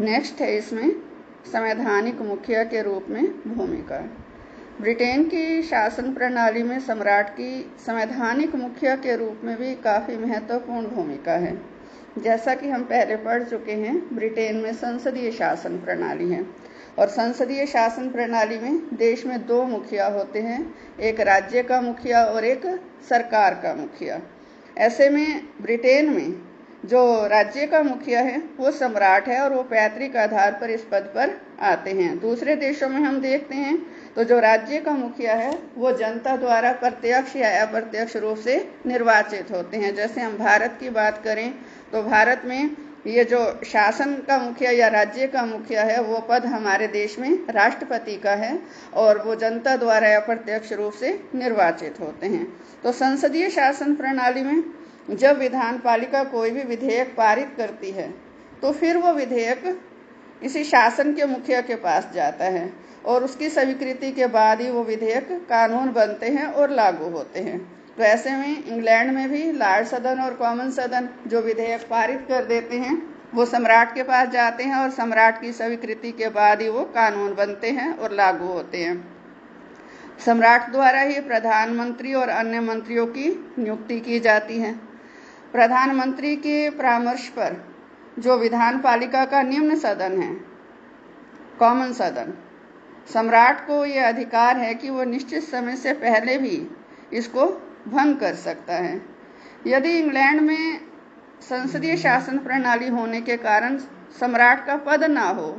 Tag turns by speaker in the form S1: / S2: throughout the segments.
S1: Next है इसमें संवैधानिक मुखिया के रूप में भूमिका। ब्रिटेन की शासन प्रणाली में सम्राट की संवैधानिक मुखिया के रूप में भी काफ़ी महत्वपूर्ण भूमिका है। जैसा कि हम पहले पढ़ चुके हैं, ब्रिटेन में संसदीय शासन प्रणाली है और संसदीय शासन प्रणाली में देश में 2 मुखिया होते हैं, एक राज्य का मुखिया और एक सरकार का मुखिया। ऐसे में ब्रिटेन में जो राज्य का मुखिया है वो सम्राट है और वो पैतृक आधार पर इस पद पर आते हैं। दूसरे देशों में हम देखते हैं तो जो राज्य का मुखिया है वो जनता द्वारा प्रत्यक्ष या अप्रत्यक्ष रूप से निर्वाचित होते हैं। जैसे हम भारत की बात करें तो भारत में ये जो शासन का मुखिया या राज्य का मुखिया है वो पद हमारे देश में राष्ट्रपति का है और वो जनता द्वारा अप्रत्यक्ष रूप से निर्वाचित होते हैं। तो संसदीय शासन प्रणाली में जब विधान पालिका कोई भी विधेयक पारित करती है तो फिर वो विधेयक इसी शासन के मुखिया के पास जाता है और उसकी स्वीकृति के बाद ही वो विधेयक कानून बनते हैं और लागू होते हैं। तो ऐसे में इंग्लैंड में भी लॉर्ड सदन और कॉमन सदन जो विधेयक पारित कर देते हैं वो सम्राट के पास जाते हैं और सम्राट की स्वीकृति के बाद ही वो कानून बनते हैं और लागू होते हैं। सम्राट द्वारा ही प्रधानमंत्री और अन्य मंत्रियों की नियुक्ति की जाती है। प्रधानमंत्री के परामर्श पर जो विधान पालिका का निम्न सदन है, कॉमन सदन, सम्राट को यह अधिकार है कि वो निश्चित समय से पहले भी इसको भंग कर सकता है। यदि इंग्लैंड में संसदीय शासन प्रणाली होने के कारण सम्राट का पद ना हो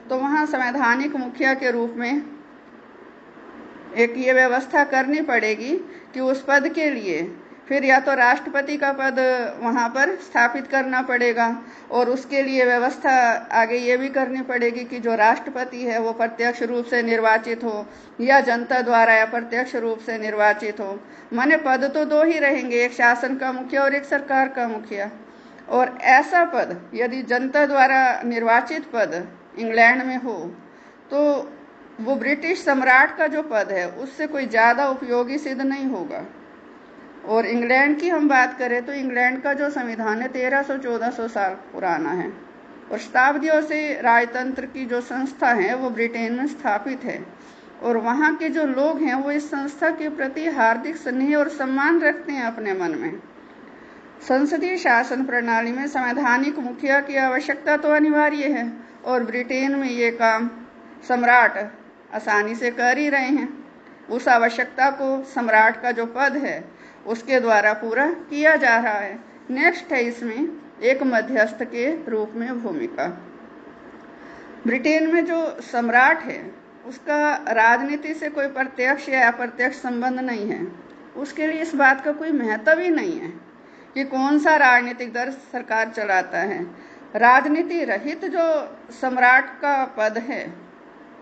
S1: तो वहाँ संवैधानिक मुखिया के रूप में एक ये व्यवस्था करनी पड़ेगी कि उस पद के लिए फिर या तो राष्ट्रपति का पद वहाँ पर स्थापित करना पड़ेगा और उसके लिए व्यवस्था आगे ये भी करनी पड़ेगी कि जो राष्ट्रपति है वो प्रत्यक्ष रूप से निर्वाचित हो या जनता द्वारा अप्रत्यक्ष रूप से निर्वाचित हो। माने पद तो 2 ही रहेंगे, एक शासन का मुखिया और एक सरकार का मुखिया। और ऐसा पद यदि जनता द्वारा निर्वाचित पद इंग्लैंड में हो तो वो ब्रिटिश सम्राट का जो पद है उससे कोई ज़्यादा उपयोगी सिद्ध नहीं होगा। और इंग्लैंड की हम बात करें तो इंग्लैंड का जो संविधान है 1300-1400 साल पुराना है और शताब्दियों से राजतंत्र की जो संस्था है वो ब्रिटेन में स्थापित है और वहाँ के जो लोग हैं वो इस संस्था के प्रति हार्दिक स्नेह और सम्मान रखते हैं अपने मन में। संसदीय शासन प्रणाली में संवैधानिक मुखिया की आवश्यकता तो अनिवार्य है और ब्रिटेन में ये काम सम्राट आसानी से कर ही रहे हैं। उस आवश्यकता को सम्राट का जो पद है उसके द्वारा पूरा किया जा रहा है। नेक्स्ट है इसमें एक मध्यस्थ के रूप में भूमिका। ब्रिटेन में जो सम्राट है उसका राजनीति से कोई प्रत्यक्ष या अप्रत्यक्ष संबंध नहीं है। उसके लिए इस बात का कोई महत्व ही नहीं है कि कौन सा राजनीतिक दल सरकार चलाता है। राजनीति रहित जो सम्राट का पद है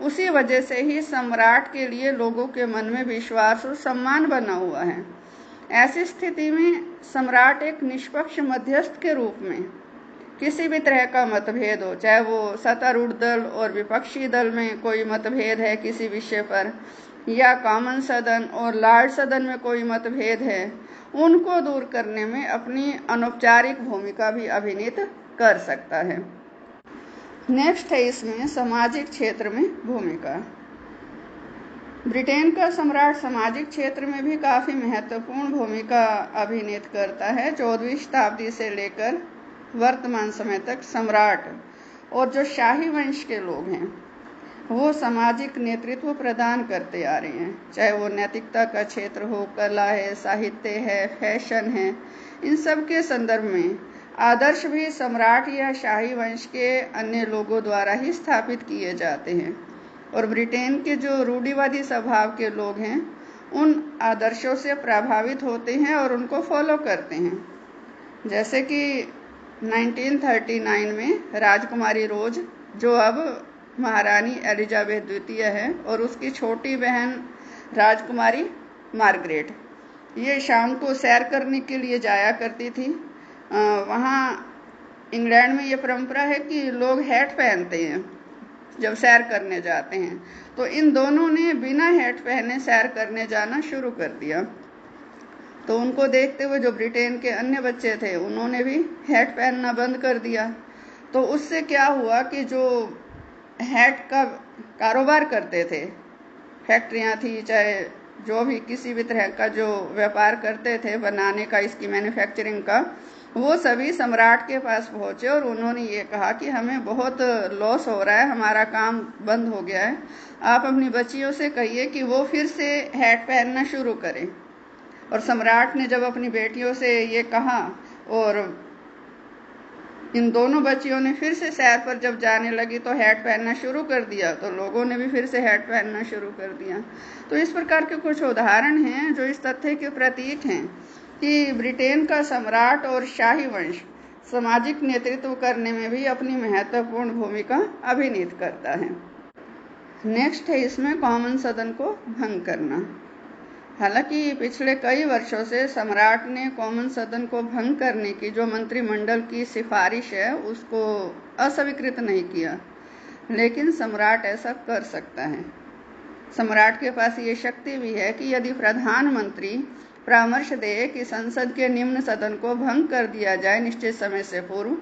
S1: उसी वजह से ही सम्राट के लिए लोगों के मन में विश्वास और सम्मान बना हुआ है। ऐसी स्थिति में सम्राट एक निष्पक्ष मध्यस्थ के रूप में किसी भी तरह का मतभेद हो, चाहे वो सत्तारूढ़ दल और विपक्षी दल में कोई मतभेद है किसी विषय पर या कॉमन सदन और लॉर्ड सदन में कोई मतभेद है, उनको दूर करने में अपनी अनौपचारिक भूमिका भी अभिनीत कर सकता है। नेक्स्ट है इसमें सामाजिक क्षेत्र में भूमिका। ब्रिटेन का सम्राट सामाजिक क्षेत्र में भी काफ़ी महत्वपूर्ण भूमिका अभिनीत करता है। 14वीं शताब्दी से लेकर वर्तमान समय तक सम्राट और जो शाही वंश के लोग हैं वो सामाजिक नेतृत्व प्रदान करते आ रहे हैं, चाहे वो नैतिकता का क्षेत्र हो, कला है, साहित्य है, फैशन है। इन सब के संदर्भ में आदर्श भी सम्राट या शाही वंश के अन्य लोगों द्वारा ही स्थापित किए जाते हैं और ब्रिटेन के जो रूढ़िवादी स्वभाव के लोग हैं उन आदर्शों से प्रभावित होते हैं और उनको फॉलो करते हैं। जैसे कि 1939 में राजकुमारी रोज जो अब महारानी एलिजाबेथ द्वितीय है और उसकी छोटी बहन राजकुमारी मार्गरेट ये शाम को सैर करने के लिए जाया करती थी। वहाँ इंग्लैंड में ये परंपरा है कि लोग हैट पहनते हैं जब सैर करने जाते हैं, तो इन दोनों ने बिना हैट पहने सैर करने जाना शुरू कर दिया। तो उनको देखते हुए जो ब्रिटेन के अन्य बच्चे थे उन्होंने भी हैट पहनना बंद कर दिया। तो उससे क्या हुआ कि जो हैट का कारोबार करते थे, फैक्ट्रियां थी, चाहे जो भी किसी भी तरह का जो व्यापार करते थे बनाने का, इसकी मैन्युफैक्चरिंग का, वो सभी सम्राट के पास पहुंचे और उन्होंने ये कहा कि हमें बहुत लॉस हो रहा है, हमारा काम बंद हो गया है, आप अपनी बच्चियों से कहिए कि वो फिर से हैट पहनना शुरू करें। और सम्राट ने जब अपनी बेटियों से ये कहा और इन दोनों बच्चियों ने फिर से सैर पर जब जाने लगी तो हैट पहनना शुरू कर दिया, तो लोगों ने भी फिर से हैट पहनना शुरू कर दिया। तो इस प्रकार के कुछ उदाहरण हैं जो इस तथ्य के प्रतीक हैं कि ब्रिटेन का सम्राट और शाही वंश सामाजिक नेतृत्व करने में भी अपनी महत्वपूर्ण भूमिका अभिनीत करता है। नेक्स्ट है इसमें कॉमन सदन को भंग करना। हालांकि पिछले कई वर्षों से सम्राट ने कॉमन सदन को भंग करने की जो मंत्रिमंडल की सिफारिश है उसको अस्वीकृत नहीं किया, लेकिन सम्राट ऐसा कर सकता है। सम्राट के पास ये शक्ति भी है कि यदि प्रधानमंत्री परामर्श दे कि संसद के निम्न सदन को भंग कर दिया जाए निश्चित समय से पूर्व,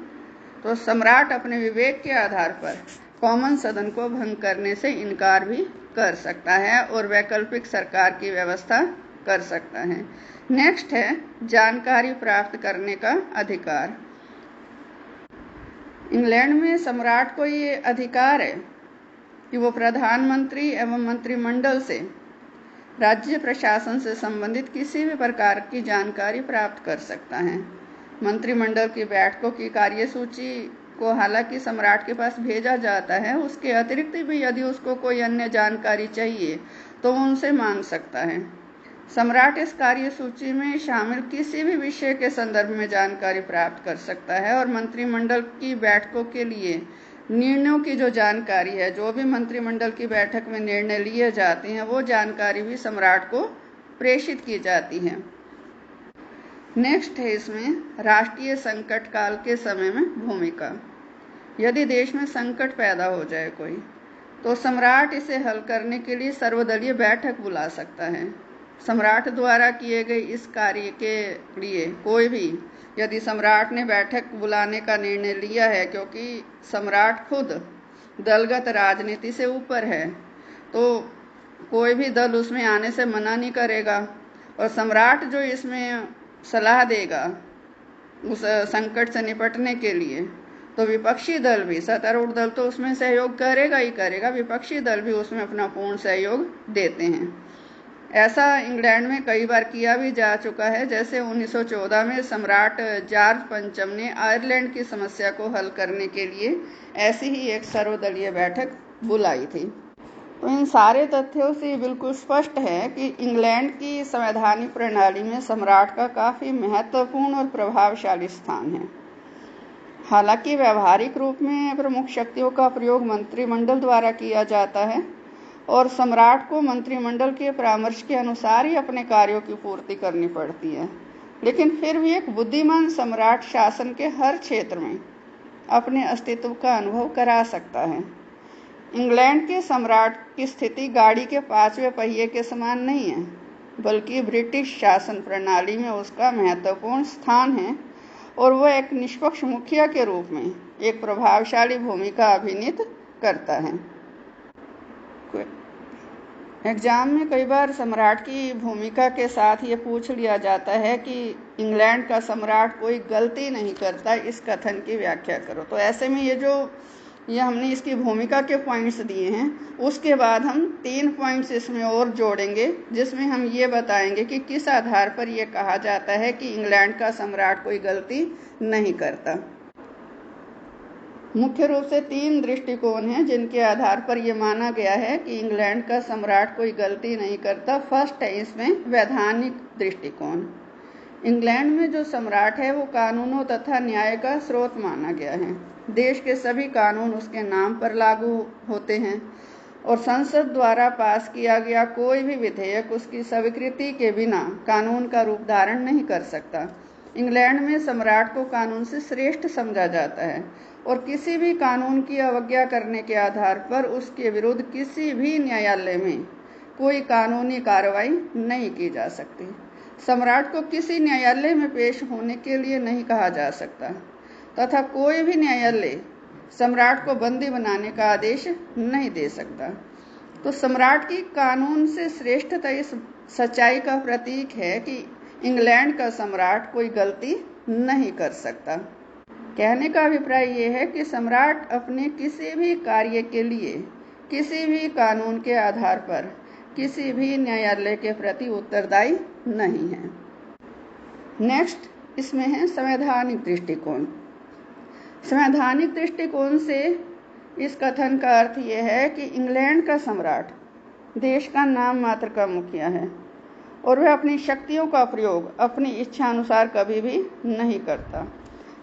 S1: तो सम्राट अपने विवेक के आधार पर कॉमन सदन को भंग करने से इनकार भी कर सकता है और वैकल्पिक सरकार की व्यवस्था कर सकता है। नेक्स्ट है जानकारी प्राप्त करने का अधिकार। इंग्लैंड में सम्राट को ये अधिकार है कि वो प्रधानमंत्री एवं मंत्रिमंडल से राज्य प्रशासन से संबंधित किसी भी प्रकार की जानकारी प्राप्त कर सकता है। मंत्रिमंडल की बैठकों की कार्यसूची को हालांकि सम्राट के पास भेजा जाता है, उसके अतिरिक्त भी यदि उसको कोई अन्य जानकारी चाहिए तो वो उनसे मांग सकता है। सम्राट इस कार्यसूची में शामिल किसी भी विषय के संदर्भ में जानकारी प्राप्त कर सकता है और मंत्रिमंडल की बैठकों के लिए निर्णयों की जो जानकारी है, जो भी मंत्रिमंडल की बैठक में निर्णय लिए जाते हैं, वो जानकारी भी सम्राट को प्रेषित की जाती है। नेक्स्ट है इसमें राष्ट्रीय संकट काल के समय में भूमिका। यदि देश में संकट पैदा हो जाए कोई, तो सम्राट इसे हल करने के लिए सर्वदलीय बैठक बुला सकता है। सम्राट द्वारा किए गए इस कार्य के लिए कोई भी, यदि सम्राट ने बैठक बुलाने का निर्णय लिया है, क्योंकि सम्राट खुद दलगत राजनीति से ऊपर है, तो कोई भी दल उसमें आने से मना नहीं करेगा और सम्राट जो इसमें सलाह देगा उस संकट से निपटने के लिए, तो विपक्षी दल भी, सत्तारूढ़ दल तो उसमें सहयोग करेगा ही करेगा, विपक्षी दल भी उसमें अपना पूर्ण सहयोग देते हैं। ऐसा इंग्लैंड में कई बार किया भी जा चुका है, जैसे 1914 में सम्राट जॉर्ज पंचम ने आयरलैंड की समस्या को हल करने के लिए ऐसी ही एक सर्वदलीय बैठक बुलाई थी। तो इन सारे तथ्यों से बिल्कुल स्पष्ट है कि इंग्लैंड की संवैधानिक प्रणाली में सम्राट का काफ़ी महत्वपूर्ण और प्रभावशाली स्थान है। हालांकि व्यावहारिक रूप में प्रमुख शक्तियों का प्रयोग मंत्रिमंडल द्वारा किया जाता है और सम्राट को मंत्रिमंडल के परामर्श के अनुसार ही अपने कार्यों की पूर्ति करनी पड़ती है, लेकिन फिर भी एक बुद्धिमान सम्राट शासन के हर क्षेत्र में अपने अस्तित्व का अनुभव करा सकता है। इंग्लैंड के सम्राट की स्थिति गाड़ी के 5वें पहिए के समान नहीं है, बल्कि ब्रिटिश शासन प्रणाली में उसका महत्वपूर्ण स्थान है और वह एक निष्पक्ष मुखिया के रूप में एक प्रभावशाली भूमिका अभिनीत करता है। एग्जाम में कई बार सम्राट की भूमिका के साथ ये पूछ लिया जाता है कि इंग्लैंड का सम्राट कोई गलती नहीं करता, इस कथन की व्याख्या करो। तो ऐसे में ये हमने इसकी भूमिका के पॉइंट्स दिए हैं, उसके बाद हम 3 पॉइंट्स इसमें और जोड़ेंगे, जिसमें हम ये बताएंगे कि किस आधार पर यह कहा जाता है कि इंग्लैंड का सम्राट कोई गलती नहीं करता। मुख्य रूप से 3 दृष्टिकोण हैं जिनके आधार पर यह माना गया है कि इंग्लैंड का सम्राट कोई गलती नहीं करता। फर्स्ट है इसमें वैधानिक दृष्टिकोण। इंग्लैंड में जो सम्राट है वो कानूनों तथा न्याय का स्रोत माना गया है। देश के सभी कानून उसके नाम पर लागू होते हैं और संसद द्वारा पास किया गया कोई भी विधेयक उसकी स्वीकृति के बिना कानून का रूप धारण नहीं कर सकता। इंग्लैंड में सम्राट को कानून से श्रेष्ठ समझा जाता है और किसी भी कानून की अवज्ञा करने के आधार पर उसके विरुद्ध किसी भी न्यायालय में कोई कानूनी कार्रवाई नहीं की जा सकती। सम्राट को किसी न्यायालय में पेश होने के लिए नहीं कहा जा सकता तथा कोई भी न्यायालय सम्राट को बंदी बनाने का आदेश नहीं दे सकता। तो सम्राट की कानून से श्रेष्ठता इस सच्चाई का प्रतीक है कि इंग्लैंड का सम्राट कोई गलती नहीं कर सकता। कहने का अभिप्राय यह है कि सम्राट अपने किसी भी कार्य के लिए किसी भी कानून के आधार पर किसी भी न्यायालय के प्रति उत्तरदायी नहीं है। नेक्स्ट इसमें है संवैधानिक दृष्टिकोण। संवैधानिक दृष्टिकोण से इस कथन का अर्थ यह है कि इंग्लैंड का सम्राट देश का नाम मात्र का मुखिया है और वह अपनी शक्तियों का प्रयोग अपनी इच्छा अनुसार कभी भी नहीं करता।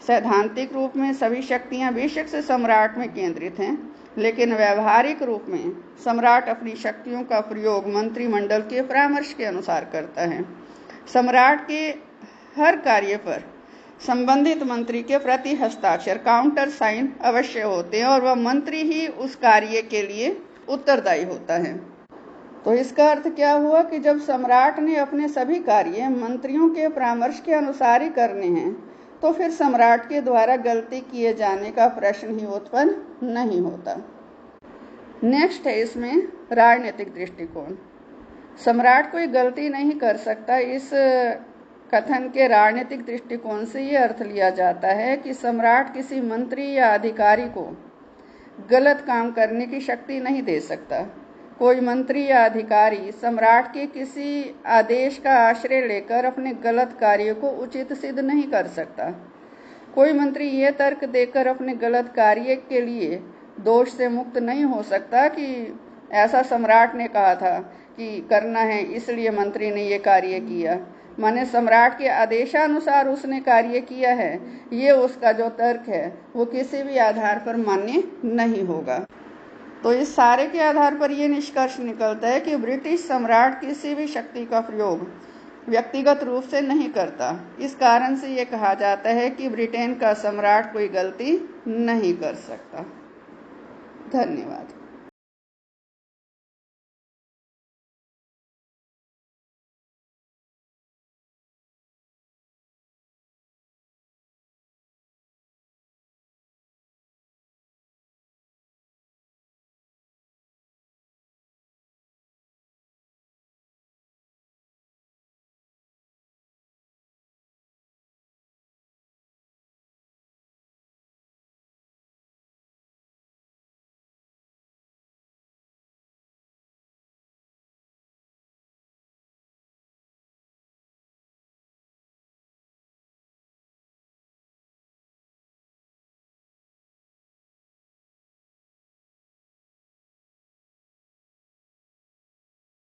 S1: सैद्धांतिक रूप में सभी शक्तियां बेशक से सम्राट में केंद्रित हैं, लेकिन व्यावहारिक रूप में सम्राट अपनी शक्तियों का प्रयोग मंत्रिमंडल के परामर्श के अनुसार करता है। सम्राट के हर कार्य पर संबंधित मंत्री के प्रति हस्ताक्षर काउंटर साइन अवश्य होते हैं और वह मंत्री ही उस कार्य के लिए उत्तरदायी होता है। तो इसका अर्थ क्या हुआ कि जब सम्राट ने अपने सभी कार्य मंत्रियों के परामर्श के अनुसार ही करने हैं, तो फिर सम्राट के द्वारा गलती किए जाने का प्रश्न ही उत्पन्न नहीं होता। नेक्स्ट है इसमें राजनीतिक दृष्टिकोण। सम्राट कोई गलती नहीं कर सकता, इस कथन के राजनीतिक दृष्टिकोण से ये अर्थ लिया जाता है कि सम्राट किसी मंत्री या अधिकारी को गलत काम करने की शक्ति नहीं दे सकता। कोई मंत्री या अधिकारी सम्राट के किसी आदेश का आश्रय लेकर अपने गलत कार्य को उचित सिद्ध नहीं कर सकता। कोई मंत्री यह तर्क देकर अपने गलत कार्य के लिए दोष से मुक्त नहीं हो सकता कि ऐसा सम्राट ने कहा था कि करना है, इसलिए मंत्री ने ये कार्य किया, माने सम्राट के आदेशानुसार उसने कार्य किया है। ये उसका जो तर्क है वो किसी भी आधार पर मान्य नहीं होगा। तो इस सारे के आधार पर यह निष्कर्ष निकलता है कि ब्रिटिश सम्राट किसी भी शक्ति का प्रयोग व्यक्तिगत रूप से नहीं करता। इस कारण से ये कहा जाता है कि ब्रिटेन का सम्राट कोई गलती नहीं कर सकता। धन्यवाद।